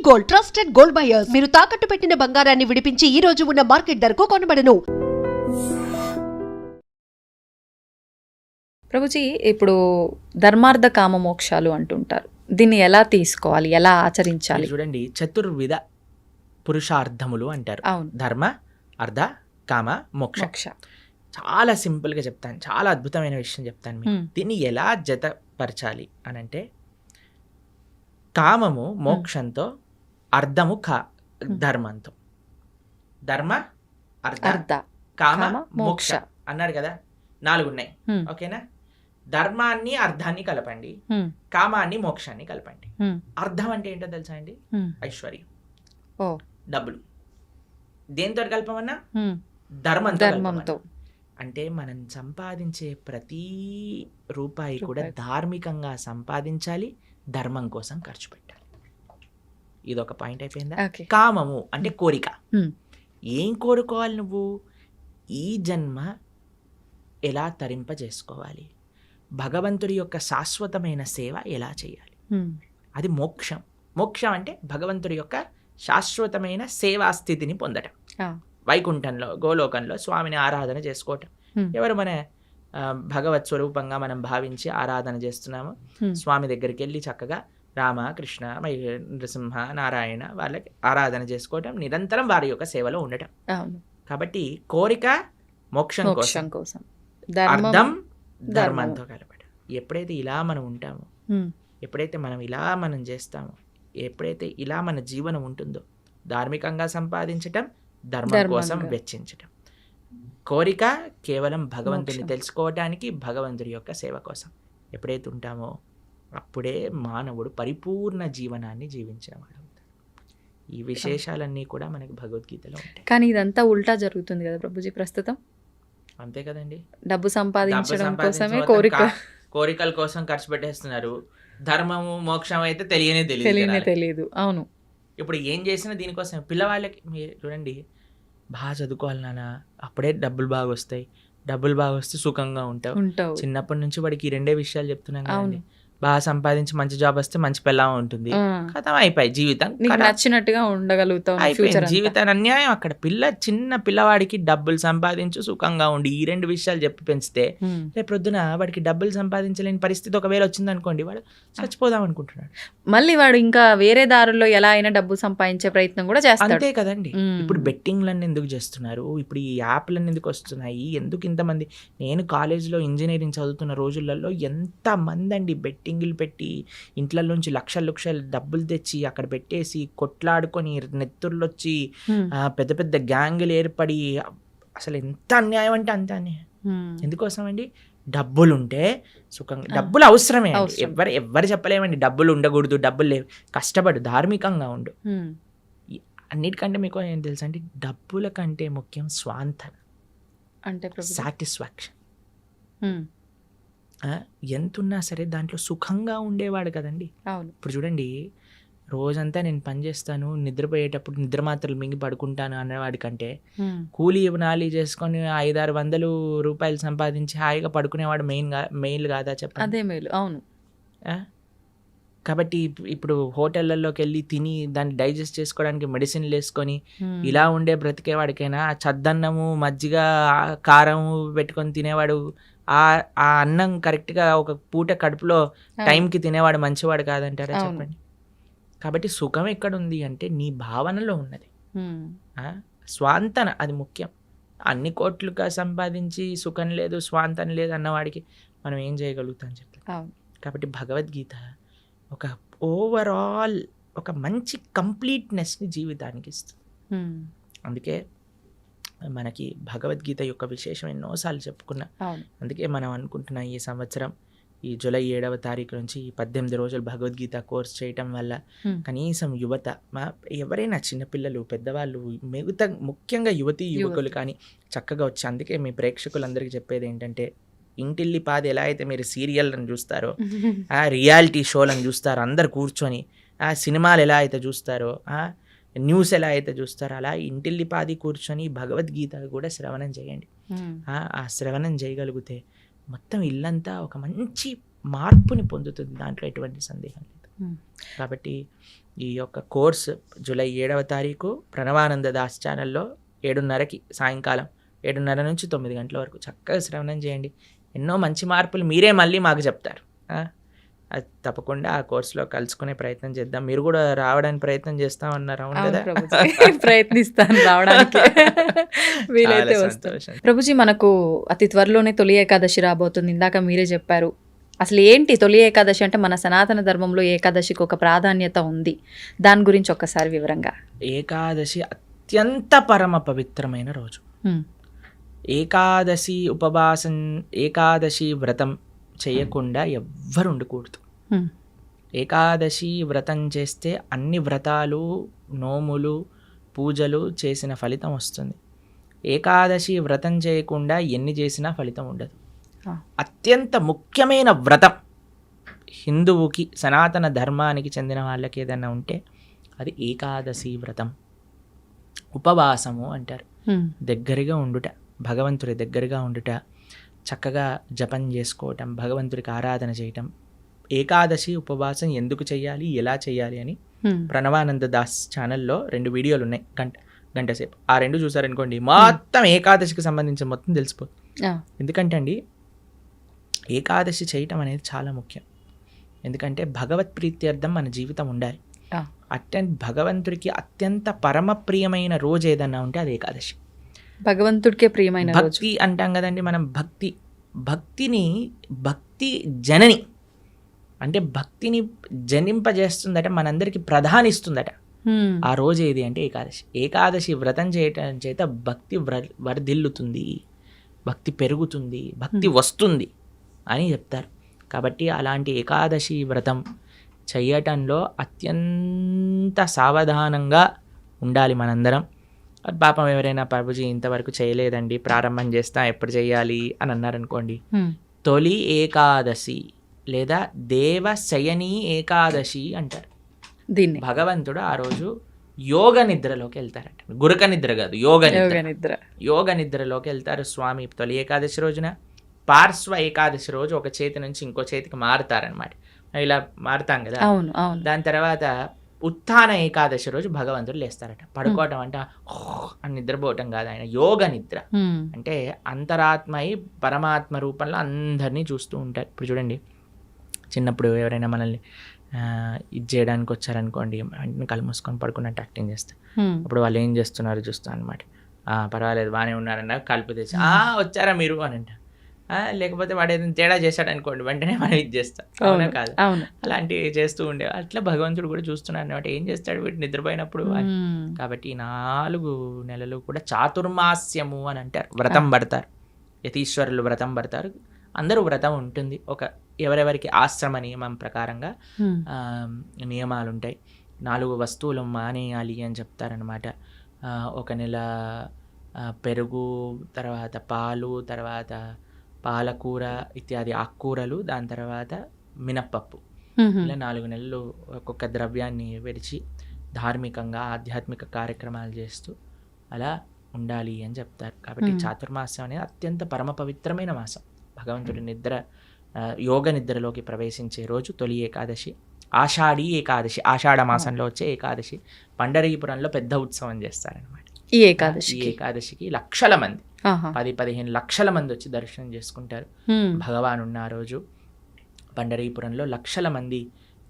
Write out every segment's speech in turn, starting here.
Gold, trusted gold buyers. మీరు తాకట్టు పెట్టిన బంగారాన్ని విడిపించి ఈ రోజు ఉన్న మార్కెట్ ధరకు కొనబడను. ప్రభుజీ, ఇప్పుడు ధర్మార్థ కామ మోక్షాలు అంటుంటారు. దీన్ని ఎలా తీసుకోవాలి, ఎలా ఆచరించాలి? చూడండి, చతుర్విధ పురుషార్థములు అంటారు. అవును. ధర్మ, అర్థ, కామ, మోక్ష. చాలా సింపుల్గా చెప్తాను, చాలా అద్భుతమైన విషయం చెప్తాను మీకు. దీన్ని ఎలా జతపరచాలి అని అంటే, కామము మోక్షంతో, అర్థము ధర్మంతో. ధర్మ, అర్థ, కామ, మోక్ష అన్నారు కదా, 4 ఉన్నాయి. ఓకేనా? ధర్మాన్ని అర్థాన్ని కలపండి, కామాన్ని మోక్షాన్ని కలపండి. అర్థం అంటే ఏంటో తెలుసా అండి? ఐశ్వర్యం, డబ్బులు. దేంతో కలపమన్నా? ధర్మంతో. అంటే మనం సంపాదించే ప్రతి రూపాయి కూడా ధార్మికంగా సంపాదించాలి, ధర్మం కోసం ఖర్చు పెట్టాలి. ఇదొక పాయింట్ అయిపోయిందా? కామము అంటే కోరిక. ఏం కోరుకోవాలి నువ్వు? ఈ జన్మ ఎలా తరింపజేసుకోవాలి, భగవంతుడి యొక్క శాశ్వతమైన సేవ ఎలా చేయాలి, అది మోక్షం. మోక్షం అంటే భగవంతుడి యొక్క శాశ్వతమైన సేవా స్థితిని పొందటం. వైకుంఠంలో, గోలోకంలో స్వామిని ఆరాధన చేసుకోవటం. ఎవరు మన భగవత్ స్వరూపంగా మనం భావించి ఆరాధన చేస్తున్నాము, స్వామి దగ్గరికి వెళ్ళి చక్కగా రామ, కృష్ణ, నరసింహ, నారాయణ వాళ్ళకి ఆరాధన చేసుకోవటం, నిరంతరం వారి యొక్క సేవలో ఉండటం. కాబట్టి కోరిక మోక్షం కోసం, అర్థం ధర్మంతో కలపడం. ఎప్పుడైతే ఇలా మనం ఉంటామో, ఎప్పుడైతే మనం ఇలా మనం చేస్తామో, ఎప్పుడైతే ఇలా మన జీవనం ఉంటుందో, ధార్మికంగా సంపాదించటం, ధర్మం కోసం వెచ్చించటం. కోరిక కేవలం భగవంతుని తెలుసుకోవటానికి, భగవంతుడి యొక్క సేవ కోసం ఎప్పుడైతే ఉంటామో, అప్పుడే మానవుడు పరిపూర్ణ జీవనాన్ని జీవించేవాడు. ఈ విశేషాలన్నీ కూడా మనకి భగవద్గీతలో ఉంటాయి. కానీ ఇదంతా ఉల్టా జరుగుతుంది కదా ప్రభుజీ ప్రస్తుతం. అంతే కదండి, డబ్బు సంపాదించడం కోసమే కోరికల కోసం ఖర్చు పెట్టేస్తున్నారు. ధర్మము మోక్షం అయితే తెలియదు. అవును. ఇప్పుడు ఏం చేసినా దీనికోసం. పిల్లవాళ్ళకి మీరు చూడండి, బాగా చదువుకోవాలి నాన్న, అప్పుడే డబ్బులు బాగా వస్తాయి, డబ్బులు బాగా వస్తే సుఖంగా ఉంటావు. చిన్నప్పటి నుంచి వాడికి 2 విషయాలు చెప్తున్నాను కదండి. బాగా సంపాదించి మంచి జాబ్ వస్తే మంచి పెళ్ళాం ఉంటుంది, కథం అయిపోయి జీవితం నచ్చినట్టుగా ఉండగలుగుతాం. జీవితాన్ని అన్యాయం. అక్కడ చిన్న పిల్లవాడికి డబ్బులు సంపాదించు, సుఖంగా ఉండి, ఈ 2 విషయాలు చెప్పి పెంచితే రేపు పొద్దున వాడికి డబ్బులు సంపాదించలేని పరిస్థితి ఒకవేళ వచ్చింది అనుకోండి, వాడు చచ్చిపోదాం అనుకుంటున్నాడు. మళ్ళీ వాడు ఇంకా వేరే దారుల్లో ఎలా అయినా డబ్బు సంపాదించే ప్రయత్నం కూడా చేస్తాడు. అంతే కదండి. ఇప్పుడు బెట్టింగ్లన్నీ ఎందుకు చేస్తున్నారు, ఇప్పుడు ఈ యాప్లన్నీ ఎందుకు వస్తున్నాయి, ఎందుకు ఇంతమంది? నేను కాలేజీలో ఇంజనీరింగ్ చదువుతున్న రోజులలో ఎంతమంది అండి బెట్టింగ్లు పెట్టి ఇంట్లలోంచి లక్షలు డబ్బులు తెచ్చి అక్కడ పెట్టేసి కొట్లాడుకొని నెత్తుర్లు వచ్చి పెద్ద పెద్ద గ్యాంగులు ఏర్పడి, అసలు ఎంత అన్యాయం అంటే అంత అన్యాయం. ఎందుకోసం అండి? డబ్బులుంటే సుఖంగా, డబ్బులు అవసరమే. ఎవరు చెప్పలేమండి డబ్బులు ఉండకూడదు, డబ్బులు లేవు, కష్టపడు, ధార్మికంగా ఉండు. అన్నిటికంటే మీకు ఏం తెలుసు అండి, డబ్బుల కంటే ముఖ్యం స్వాంతన అంటే సాటిస్ఫాక్షన్. ఎంతున్నా సరే దాంట్లో సుఖంగా ఉండేవాడు కదండి. ఇప్పుడు చూడండి, రోజంతా నేను పని చేస్తాను, నిద్రపోయేటప్పుడు నిద్ర మాత్రలు మింగి పడుకుంటాను అనేవాడి కంటే కూలీ నాలి చేసుకొని 500-600 రూపాయలు సంపాదించి హాయిగా పడుకునేవాడు మెయిల్ కాదా చెప్పండి? అదే మేలు. అవును. కాబట్టి ఇప్పుడు హోటళ్లలోకి వెళ్ళి తిని దాన్ని డైజెస్ట్ చేసుకోవడానికి మెడిసిన్లు వేసుకొని ఇలా ఉండే బ్రతికేవాడికైనా చద్దన్నము, మజ్జిగ, కారము పెట్టుకొని తినేవాడు, ఆ అన్నం కరెక్ట్గా ఒక పూట కడుపులో టైంకి తినేవాడు మంచివాడు కాదంటారా చెప్పండి? కాబట్టి సుఖం ఎక్కడుంది అంటే నీ భావనలో ఉన్నది. స్వాంతన అది ముఖ్యం. అన్ని కోట్లుగా సంపాదించి సుఖం లేదు, స్వాంతన లేదు అన్నవాడికి మనం ఏం చేయగలుగుతాం చెప్పండి? కాబట్టి భగవద్గీత ఒక ఓవరాల్ ఒక మంచి కంప్లీట్నెస్ని జీవితానికి ఇస్తుంది. అందుకే మనకి భగవద్గీత యొక్క విశేషం ఎన్నోసార్లు చెప్పుకున్నా. అందుకే మనం అనుకుంటున్నాం ఈ సంవత్సరం ఈ జూలై 7వ తారీఖు నుంచి 18 రోజులు భగవద్గీత కోర్స్ చేయటం వల్ల కనీసం యువత, ఎవరైనా చిన్నపిల్లలు, పెద్దవాళ్ళు, ముఖ్యంగా యువకులు కానీ చక్కగా వచ్చి, అందుకే మీ ప్రేక్షకులందరికీ చెప్పేది ఏంటంటే, ఇంటిల్లిపాది ఎలా అయితే మీరు సీరియల్లను చూస్తారో, ఆ రియాలిటీ షోలను చూస్తారో అందరు కూర్చొని, ఆ సినిమాలు ఎలా అయితే చూస్తారో, న్యూస్ ఎలా అయితే చూస్తారో, అలా ఇంటిల్లిపాది కూర్చొని భగవద్గీత కూడా శ్రవణం చేయండి. ఆ శ్రవణం చేయగలిగితే మొత్తం ఇల్లంతా ఒక మంచి మార్పుని పొందుతుంది, దాంట్లో ఎటువంటి సందేహం లేదు. కాబట్టి ఈ యొక్క కోర్స్ జూలై 7వ తారీఖు ప్రణవానంద దాస్ ఛానల్లో 7:30కి సాయంకాలం 7:30 నుంచి 9 గంటల వరకు చక్కగా శ్రవణం చేయండి. ఎన్నో మంచి మార్పులు మీరే మళ్ళీ మాకు చెప్తారు. అది తప్పకుండా ఆ కోర్సులో కలుసుకునే ప్రయత్నం చేద్దాం. మీరు కూడా రావడానికి ప్రయత్నం చేస్తామన్నారు, అవును కదా? ప్రయత్నిస్తాను రావడానికి, వీలైతే చాలా వస్తాను. సంతోషం. ప్రభుజీ, మనకు అతి త్వరలోనే తొలి ఏకాదశి రాబోతుంది. ఇందాక మీరే చెప్పారు. అసలు ఏంటి తొలి ఏకాదశి అంటే? మన సనాతన ధర్మంలో ఏకాదశికి ఒక ప్రాధాన్యత ఉంది, దాని గురించి ఒక్కసారి వివరంగా. ఏకాదశి అత్యంత పరమ పవిత్రమైన రోజు. ఏకాదశి ఉపవాసం, ఏకాదశి వ్రతం చేయకుండా ఎవ్వరు ఉండకూడదు. ఏకాదశి వ్రతం చేస్తే అన్ని వ్రతాలు, నోములు, పూజలు చేసిన ఫలితం వస్తుంది. ఏకాదశి వ్రతం చేయకుండా ఎన్ని చేసినా ఫలితం ఉండదు. అత్యంత ముఖ్యమైన వ్రతం హిందువుకి, సనాతన ధర్మానికి చెందిన వాళ్ళకి ఏదైనా ఉంటే అది ఏకాదశి వ్రతం. ఉపవాసము అంటారు. దగ్గరగా ఉండుట, భగవంతుడి దగ్గరగా ఉండుట, చక్కగా జపం చేసుకోవటం, భగవంతుడికి ఆరాధన చేయటం. ఏకాదశి ఉపవాసం ఎందుకు చేయాలి, ఎలా చేయాలి అని ప్రణవానంద దాస్ ఛానల్లో 2 వీడియోలు ఉన్నాయి, గంట సేపు. ఆ 2 చూసారనుకోండి, మొత్తం ఏకాదశికి సంబంధించిన మొత్తం తెలిసిపోతుంది. ఎందుకంటే అండి, ఏకాదశి చేయటం అనేది చాలా ముఖ్యం. ఎందుకంటే భగవత్ ప్రీత్యర్థం మన జీవితం ఉండాలి. భగవంతుడికి అత్యంత పరమ ప్రియమైన రోజు ఏదన్నా ఉంటే అది ఏకాదశి. భగవంతుడికే ప్రియమైన భక్తి అంటాం కదండి మనం. భక్తి జనని అంటే భక్తిని జనింపజేస్తుందట, మనందరికి ప్రధానిస్తుందట. ఆ రోజు ఏది అంటే ఏకాదశి. ఏకాదశి వ్రతం చేయటం చేత భక్తి వర్ధిల్లుతుంది, భక్తి పెరుగుతుంది, భక్తి వస్తుంది అని చెప్తారు. కాబట్టి అలాంటి ఏకాదశి వ్రతం చేయటంలో అత్యంత సావధానంగా ఉండాలి మనందరం. పాపం ఎవరైనా ప్రభుజీ ఇంతవరకు చేయలేదండి, ప్రారంభం చేస్తా, ఎప్పుడు చేయాలి అని అన్నారనుకోండి, తొలి ఏకాదశి లేదా దేవశయని ఏకాదశి అంటారు దీన్ని. భగవంతుడు ఆ రోజు యోగ నిద్రలోకి వెళ్తారట. గురక నిద్ర కాదు, యోగ నిద్రలోకి వెళ్తారు స్వామి తొలి ఏకాదశి రోజున. పార్శ్వ ఏకాదశి రోజు ఒక చేతి నుంచి ఇంకో చేతికి మారుతారనమాట. ఇలా మారుతాం కదా. దాని తర్వాత ఉత్థాన ఏకాదశి రోజు భగవంతుడు లేస్తారట. పడుకోవటం అంటే అని నిద్రపోవటం కాదు, ఆయన యోగ నిద్ర. అంటే అంతరాత్మయి పరమాత్మ రూపంలో అందరినీ చూస్తూ ఉంటారు. ఇప్పుడు చూడండి, చిన్నప్పుడు ఎవరైనా మనల్ని ఇది చేయడానికి వచ్చారనుకోండి, వెంటనే కళ్ళు మూసుకొని పడుకున్నట్టు యాక్టింగ్ చేస్తారు. అప్పుడు వాళ్ళు ఏం చేస్తున్నారు చూస్తాను అనమాట. పర్వాలేదు, బాగానే ఉన్నారన్న కలుపు తెచ్చి వచ్చారా మీరు అని అంటారు. లేకపోతే వాడు ఏదైనా తేడా చేశాడు అనుకోండి, వెంటనే మనం ఇది చేస్తాం, అవునా కాదు? అలాంటివి చేస్తూ ఉండే. అట్లా భగవంతుడు కూడా చూస్తున్నాడు అనమాట, ఏం చేస్తాడు వీడు నిద్రపోయినప్పుడు అని. కాబట్టి 4 నెలలు కూడా చాతుర్మాస్యము అని అంటారు, వ్రతం పడతారు. యతీశ్వరులు వ్రతం పడతారు, అందరూ వ్రతం ఉంటుంది. ఎవరెవరికి ఆశ్రమ నియమం ప్రకారంగా నియమాలు ఉంటాయి. 4 వస్తువులు మానేయాలి అని చెప్తారనమాట. 1 నెల పెరుగు, తర్వాత పాలు, తర్వాత పాలకూర ఇత్యాది ఆకుకూరలు, దాని తర్వాత మినప్పప్పు. ఇలా 4 నెలలు ఒక్కొక్క ద్రవ్యాన్ని విడిచి ధార్మికంగా ఆధ్యాత్మిక కార్యక్రమాలు చేస్తూ అలా ఉండాలి అని చెప్తారు. కాబట్టి చాతుర్మాసం అనేది అత్యంత పరమ పవిత్రమైన మాసం. భగవంతుడి యోగ నిద్రలోకి ప్రవేశించే రోజు తొలి ఏకాదశి. ఆషాఢీ ఏకాదశి, ఆషాఢ మాసంలో వచ్చే ఏకాదశి. పండరీపురంలో పెద్ద ఉత్సవం చేస్తారనమాట. ఈ ఏకాదశికి లక్షల మంది, 10-15 లక్షల మంది వచ్చి దర్శనం చేసుకుంటారు. భగవాన్ ఉన్న ఆ రోజు పండరీపురంలో లక్షల మంది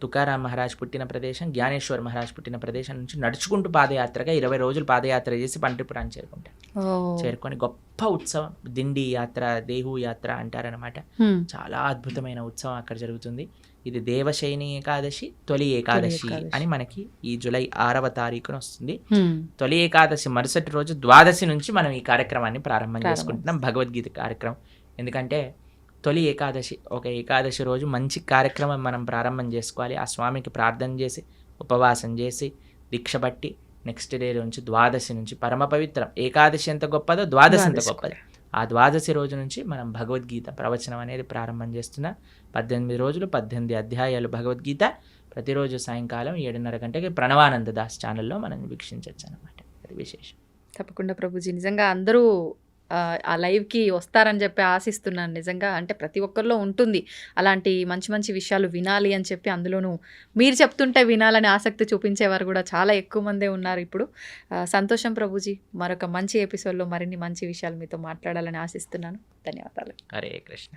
తుకారాం మహారాజ్ పుట్టిన ప్రదేశం, జ్ఞానేశ్వర్ మహారాజ్ పుట్టిన ప్రదేశం నుంచి నడుచుకుంటూ పాదయాత్రగా 20 రోజులు పాదయాత్ర చేసి పండరీపురాన్ని చేరుకుంటారు. చేరుకొని గొప్ప ఉత్సవం, దిండి యాత్ర, దేహు యాత్ర అంటారనమాట. చాలా అద్భుతమైన ఉత్సవం అక్కడ జరుగుతుంది. ఇది దేవశయని ఏకాదశి, తొలి ఏకాదశి అని మనకి ఈ జూలై 6వ తారీఖున వస్తుంది. తొలి ఏకాదశి మరుసటి రోజు ద్వాదశి నుంచి మనం ఈ కార్యక్రమాన్ని ప్రారంభం చేసుకుంటున్నాం, భగవద్గీత కార్యక్రమం. ఎందుకంటే తొలి ఏకాదశి, ఒక ఏకాదశి రోజు మంచి కార్యక్రమం మనం ప్రారంభం చేసుకోవాలి. ఆ స్వామికి ప్రార్థన చేసి, ఉపవాసం చేసి, దీక్ష పట్టి, నెక్స్ట్ డే నుంచి ద్వాదశి నుంచి పరమ పవిత్రం. ఏకాదశి ఎంత గొప్పదో ద్వాదశి ఎంత గొప్పది. ఆ ద్వాదశి రోజు నుంచి మనం భగవద్గీత ప్రవచనం అనేది ప్రారంభం చేస్తున్నాం. 18 రోజులు 18 అధ్యాయాలు భగవద్గీత ప్రతిరోజు సాయంకాలం 7:30 గంటకి ప్రణవానంద దాస్ ఛానల్లో మనం వీక్షించవచ్చు అనమాట. అది విశేషం. తప్పకుండా ప్రభుజీ, నిజంగా అందరూ ఆ లైవ్కి వస్తారని చెప్పి ఆశిస్తున్నాను నిజంగా. అంటే ప్రతి ఒక్కరిలో ఉంటుంది అలాంటి మంచి మంచి విషయాలు వినాలి అని చెప్పి, అందులోనూ మీరు చెప్తుంటే వినాలని ఆసక్తి చూపించేవారు కూడా చాలా ఎక్కువ మందే ఉన్నారు ఇప్పుడు. సంతోషం ప్రభుజీ, మరొక మంచి ఎపిసోడ్లో మరిన్ని మంచి విషయాలు మీతో మాట్లాడాలని ఆశిస్తున్నాను. ధన్యవాదాలు. హరే కృష్ణ.